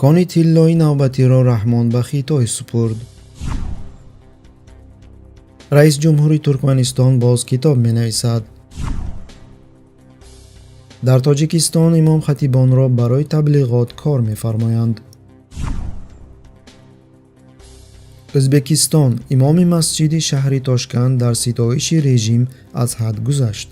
кони тиллои навбатиро Раҳмон ба Хитой супурд. раис ҷумҳури Туркманистон боз китоб менависад. дар Тоҷикистон имом-хатибонро барои таблиғот кор мефармоянд. Ӯзбекистон имоми масҷиди шаҳри Тошканд дар ситоиши режим аз ҳад гузашт.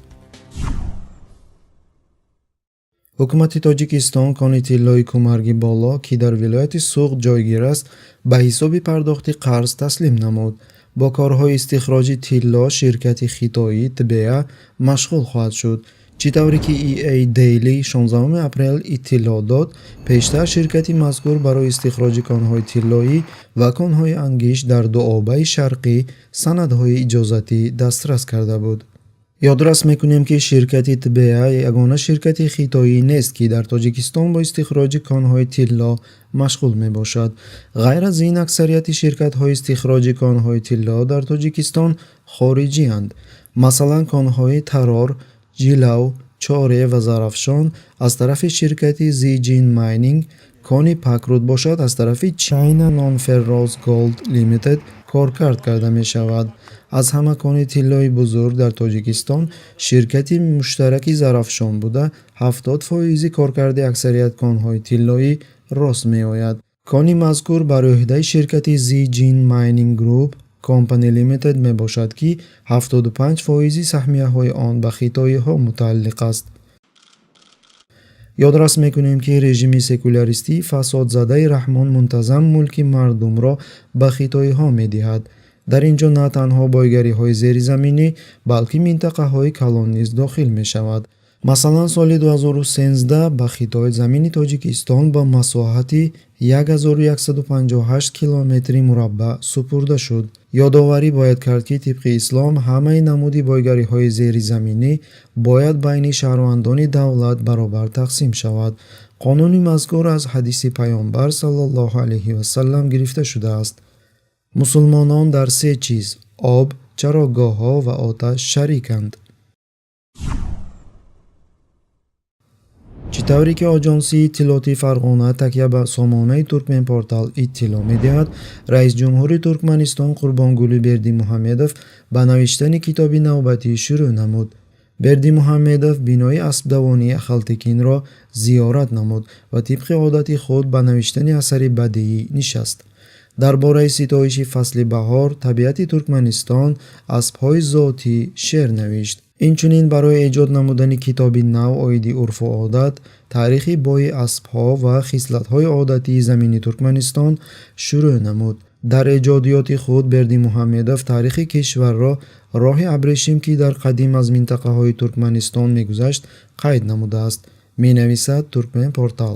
ҳукумати Тоҷикистон кони тиллои кӯмарги боло, ки дар вилояти Суғд ҷойгир аст, ба ҳисоби пардохти қарз таслим намуд. бо корҳои истихроҷи тилло ширкати хитоӣ ТБА машғул хоҳад шуд. чӣ тавре ки EA Daily 16 апрел иттилоъ дод, пештар ширкати мазкур барои истихроҷи конҳои тиллоӣ ва конҳои ангишт дар Дуобаи Шарқӣ санадҳои иҷозатӣ дастрас карда буд. ёдрас мекунем, ки ширкати ТБА ягона ширкати хитоӣ нест, ки дар Тоҷикистон бо истихроҷи конҳои тилло машғул мебошад. ғайр аз ин, аксарияти ширкатҳои истихроҷи конҳои тилло дар Тоҷикистон хориҷианд. масалан, конҳои Тарор, Ҷилав, Чоре ва Зарафшон аз тарафи ширкати Zijin Mining, кони Pakрud бошад аз тарафи China Non-Ferrous Gold Limited коркард карда мешавад. аз ҳама кони тиллои бузург дар Тоҷикистон ширкати муштараки Зарафшон буда 70% коркарди аксарияти конҳои тиллоӣ рост меояд. кони мазкур бар ӯҳдаи ширкати Zijin Mining Group Company Limited мебошад, ки 75% саҳмияҳои он ба хитоиҳо мутааллиқ аст. ёдрас мекунем, ки режими секуляристии фасодзадаи Раҳмон мунтазам мулки мардумро ба хитоиҳо медиҳад. дар ин ҷо на танҳо бойгариҳои зеризаминӣ, балки минтақаҳои калон низ дохил мешавад. масалан, соли 2013 ба Хитой замини Тоҷикистон ба масоҳати 1158 километри мураббаъ супурда шуд. ёдоварӣ бояд кард, ки тибқи ислом ҳамаи намуди бойгариҳои зеризаминӣ бояд байни шаҳрвандони давлат баробар тақсим шавад. қонуни мазкур аз ҳадиси паёмбар саллаллоҳу алайҳи васаллам гирифта шудааст. мусулмонон дар се чиз об, чарогоҳҳо ва оташ шариканд. чӣ тавре ки оҷонсии иттилоъоти Фарғона такя ба сомонаи Туркменпортал иттилоъ медиҳад, раис ҷумҳури Туркманистон Қурбонгулӣ Бердимуҳамедов ба навиштани китоби навбатӣ шурӯъ намуд. Бердимуҳамедов бинои Аспдавонии Ахалтекинро зиёрат намуд ва тибқи одати худ ба навиштани асари бадиӣ нишаст. дар бораи ситоиши фасли баҳор, табиати Туркманистон, аспҳои зотӣ шеър навишт. инчунин барои эҷод намудани китоби нав оиди урфу одат, таърихи бои аспҳо ва хислатҳои одатии замини Туркманистон шурӯъ намуд. дар эҷодиёти худ Бердимуҳамедов таърихи кишварро роҳи абрешим, ки дар қадим аз минтақаҳои Туркманистон мегузашт, қайд намудааст, менависад Туркменпортал.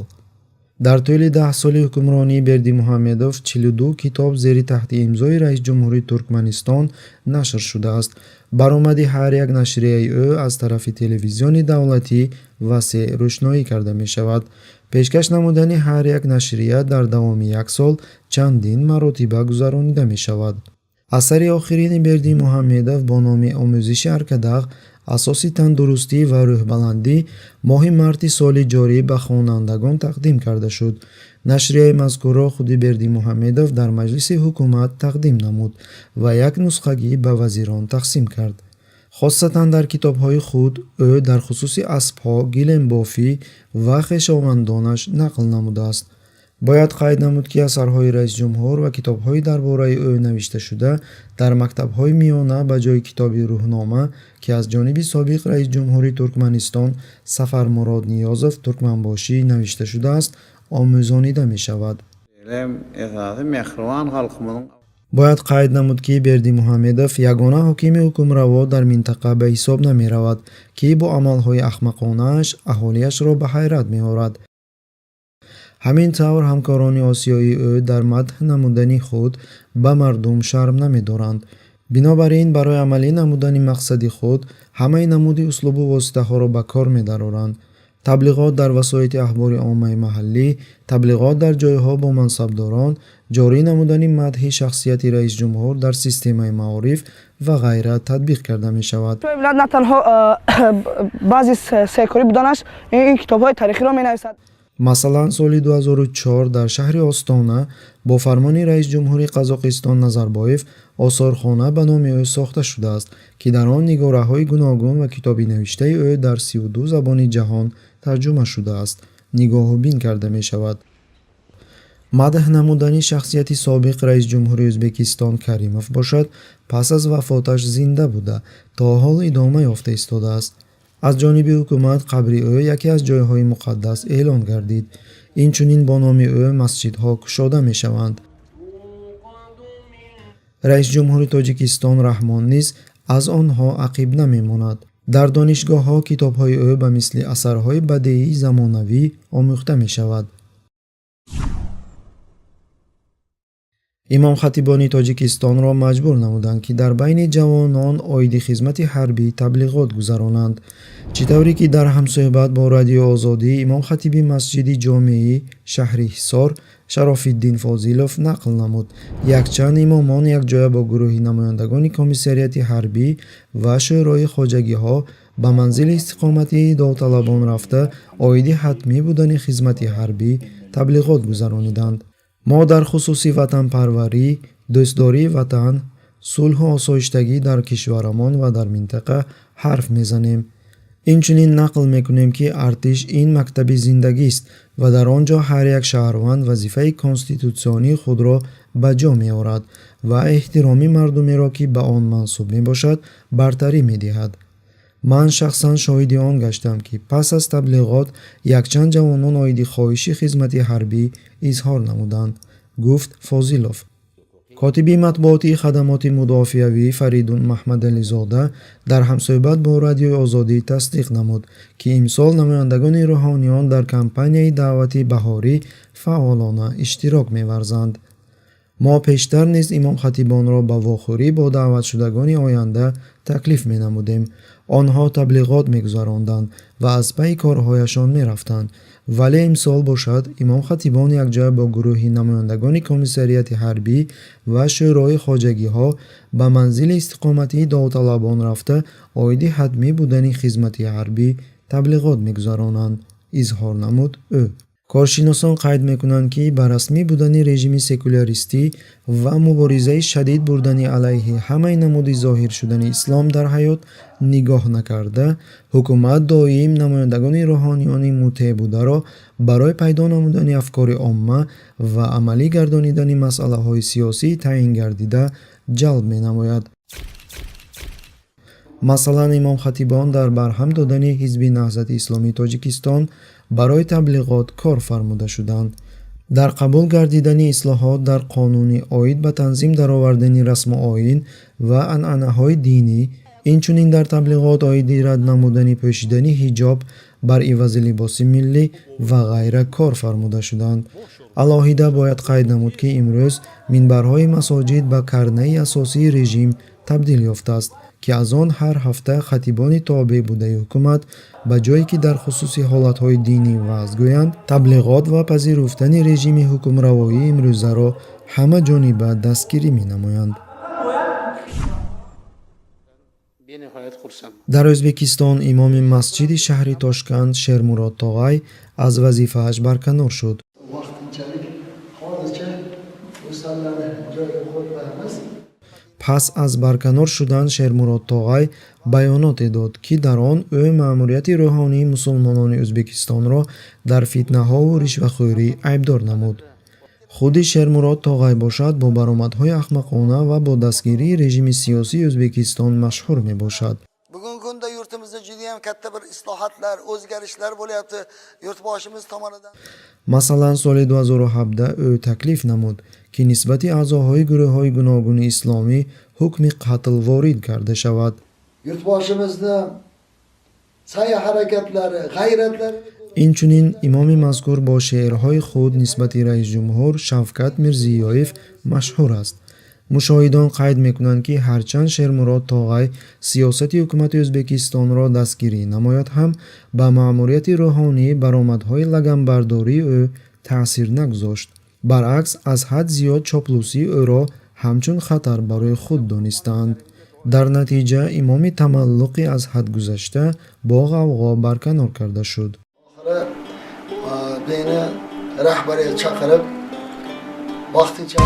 дар тӯли 10 соли ҳукмронии Бердимуҳамедов 42 китоб зери таҳти имзои раис ҷумҳури Туркманистон нашр шудааст. баромади ҳар як нашрияи ӯ аз тарафи телевизиони давлатӣ васеъ рӯшноӣ карда мешавад. пешкаш намудани ҳар як нашрия дар давоми як сол чандин маротиба гузаронида мешавад. асари охирини Бердимуҳамедов бо номи Омӯзиши Аркадағ, асоси тандурустӣ ва рӯҳбаландӣ моҳи марти соли ҷорӣ ба хонандагон тақдим карда шуд. нашрияи мазкурро худи Бердимуҳамедов дар маҷлиси ҳукумат тақдим намуд ва як нусхагӣ ба вазирон тақсим кард. хоссатан дар китобҳои худ ӯ дар хусуси аспҳо гиленбофӣ ва хешовандонаш нақл намудааст. бояд қайд намуд, ки асарҳои раис ҷумҳур ва китобҳои дар бораи ӯ навишта шуда дар мактабҳои миёна ба ҷои китоби рӯҳнома, ки аз ҷониби собиқ раис ҷумҳури Туркманистон Сафармурод Ниёзов Туркманбошӣ навишта шудааст, омӯзонида мешавад. бояд қайд намуд, ки Бердимуҳамедов ягона ҳокими ҳукмраво дар минтақа ба ҳисоб намеравад, ки бо амалҳои ахмақонааш аҳолиашро ба ҳайрат меорад. ҳамин тавр ҳамкорони осиёии ӯ дар мадҳ намудани худ ба мардум шарм намедоранд. бинобар ин, барои амалӣ намудани мақсади худ ҳамаи намуди услубу воситаҳоро ба кор медароранд. таблиғот дар васоити ахбори оммаи маҳаллӣ, таблиғот дар ҷойҳо бо мансабдорон, ҷорӣ намудани мадҳи шахсияти раис ҷумҳур дар системаи маориф ва ғайра татбиқ карда мешавад. на танҳо баъзи секори буданаш ин китобҳои таърихиро менависад. масалан соли 2004 дар шаҳри Остона бо фармони раис ҷумҳури Қазоқистон Назарбоев осорхона ба номи ӯ сохта шудааст, ки дар он нигораҳои гуногун ва китобинавиштаи ӯ дар 32 забони ҷаҳон тарҷума шудааст, нигоҳубин карда мешавад. мадҳ намудани шахсияти собиқ раис ҷумҳури Ӯзбекистон Каримов бошад, пас аз вафоташ зинда буда, то ҳол идома ёфта истодааст. аз ҷониби ҳукумат қабри ӯ яке аз ҷойҳои муқаддас эълон гардид. инчунин бо номи ӯ масҷидҳо кушода мешаванд. раис ҷумҳури Тоҷикистон Раҳмон низ аз онҳо ақиб намемонад. дар донишгоҳҳо китобҳои ӯ ба мисли асарҳои бадеии замонавӣ омӯхта мешавад. имом хатибони Тоҷикистонро маҷбур намуданд, ки дар байни ҷавонон оиди хизмати ҳарбӣ таблиғот гузаронанд. чӣ тавре ки дар ҳамсӯҳбат бо Радиои Озодӣ имом хатиби масҷиди ҷомеи шаҳри Ҳисор Шарофиддин Фозилов нақл намуд, якчанд имомон якҷоя бо гурӯҳи намояндагони комиссарияти ҳарбӣ ва шӯрои хоҷагиҳо ба манзили истиқоматии довталабон рафта оиди ҳатмӣ будани хизмати ҳарбӣ таблиғот гузарониданд. мо дар хусуси ватанпарварӣ, дӯстдории ватан, сулҳу осоиштагӣ дар кишварамон ва дар минтақа ҳарф мезанем. инчунин нақл мекунем, ки артиш ин мактаби зиндагист ва дар он ҷо ҳар як шаҳрванд вазифаи конститутсионии худро ба ҷо меорад ва эҳтироми мардумеро, ки ба он мансуб мебошад, бартарӣ медиҳад. ман шахсан шоҳиди он гаштам, ки пас аз таблиғот якчанд ҷавонон оиди хоҳиши хизмати ҳарбӣ изҳор намуданд, гуфт Фозилов. котиби матбуоти хадамоти мудофиавӣ Фаридун Маҳмадализода дар ҳамсӯҳбат бо Радиои Озодӣ тасдиқ намуд, ки имсол намояндагони рӯҳониён дар кампанияи даъвати баҳорӣ фаъолона иштирок меварзанд. мо пештар низ имом хатибонро ба вохӯрӣ бо даъватшудагони оянда таклиф менамудем. онҳо таблиғот мегузаронданд ва аз пайи корҳояшон мерафтанд, вале имсол бошад имом хатибон якҷоя бо гурӯҳи намояндагони комиссарияти ҳарбӣ ва шӯрои хоҷагиҳо ба манзили истиқоматии довталабон рафта оиди ҳатмӣ будани хизмати ҳарбӣ таблиғот мегузаронанд, изҳор намуд ӯ. коршиносон қайд мекунанд, ки ба расмӣ будани режими секуляристӣ ва муборизаи шадид бурдани алайҳи ҳамаи намуди зоҳир шудани ислом дар ҳаёт нигоҳ накарда, ҳукумат доим намояндагони рӯҳониони мутеъ бударо барои пайдо намудани афкори омма ва амалӣ гардонидани масъалаҳои сиёсии таъин гардида ҷалб менамояд. масалан, имом хатибон дар барҳам додани ҳизби наҳзати исломии Тоҷикистон барои таблиғот кор фармуда шуданд. дар қабул гардидани ислоҳот дар қонуни оид ба танзим даровардани расму оин ва анъанаҳои динӣ, инчунин дар таблиғот оиди рад намудани пӯшидани ҳиҷоб бар ивази либоси миллӣ ва ғайра кор фармуда шуданд. алоҳида бояд қайд намуд, ки имрӯз минбарҳои масоҷид ба карнаи асосии режим табдил ёфтааст, ки аз он ҳар ҳафта хатибони тобеъ будаи ҳукумат ба ҷое ки дар хусуси ҳолатҳои динӣ ваъз гӯянд, таблиғот ва пазируфтани режими ҳукмравоии имрӯзаро ҳамаҷониба дастгирӣ менамоянд. дар Ӯзбекистон имоми масҷиди шаҳри Тошканд Шермурод Тоғай аз вазифааш барканор шуд. пас аз барканор шудан Шермурод Тоғай баёноте дод, ки дар он ӯ маъмурияти рӯҳонии мусулмонони Ӯзбекистонро дар фитнаҳову ришвахӯрӣ айбдор намуд. худи Шермурод Тоғай бошад бо баромадҳои ахмақона ва бо дастгирии режими сиёсии Ӯзбекистон машҳур мебошад. bugungi kunda yurtimizda juda ham katta bir islohotlar, o'zgarishlar bo'lyapti yurtboshimiz tomonidan. масалан, соли 2017 ӯ таклиф намуд, ки нисбати аъзоҳои гурӯҳҳои гуногуни исломӣ ҳукми қатл ворид карда шавад. Yurtboshimizni sa'y harakatlari, g'ayratlari. инчунин имоми мазкур бо шеърҳои худ нисбати раис ҷумҳур Шавкат Мирзиёев машҳур аст. мушоҳидон қайд мекунанд, ки ҳарчанд Шермурод Тоғай сиёсати ҳукумати Ӯзбекистонро дастгирӣ намояд ҳам, ба маъмурияти рӯҳонӣ баромадҳои лаганбардории ӯ таъсир нагузошт. баръакс, аз ҳад зиёд чоплусии ӯро ҳамчун хатар барои худ донистаанд. дар натиҷа имоми тамаллуқи аз ҳад гузашта бо ғавғо барканор карда шуд. beni rahbariyat chaqirib vaqtincha